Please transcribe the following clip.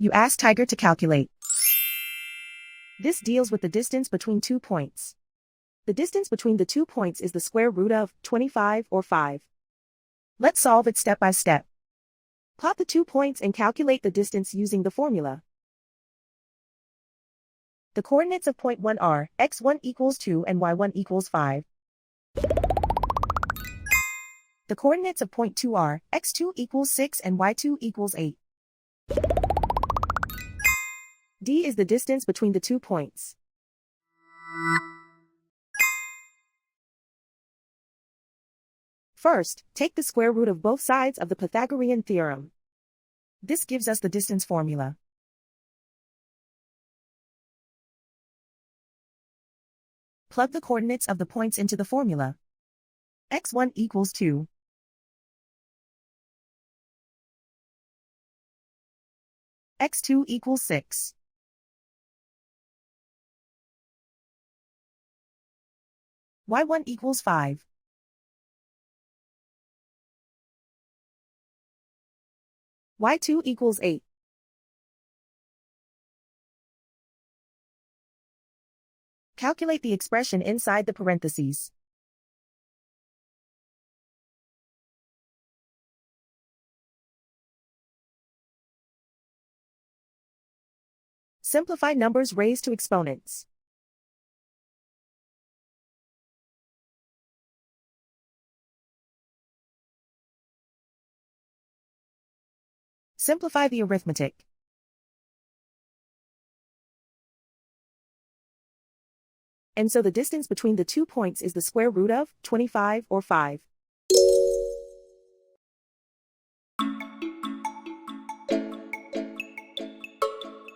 You ask Tiger to calculate. This deals with the distance between 2 points. The distance between the 2 points is the square root of 25 or 5. Let's solve it step by step. Plot the 2 points and calculate the distance using the formula. The coordinates of point 1 are x1 equals 2 and y1 equals 5. The coordinates of point 2 are x2 equals 6 and y2 equals 8. D is the distance between the 2 points. First, take the square root of both sides of the Pythagorean theorem. This gives us the distance formula. Plug the coordinates of the points into the formula. x1 equals 2. x2 equals 6. y1 equals 5. y2 equals 8. Calculate the expression inside the parentheses. Simplify numbers raised to exponents. Simplify the arithmetic. And so the distance between the 2 points is the square root of 25 or 5.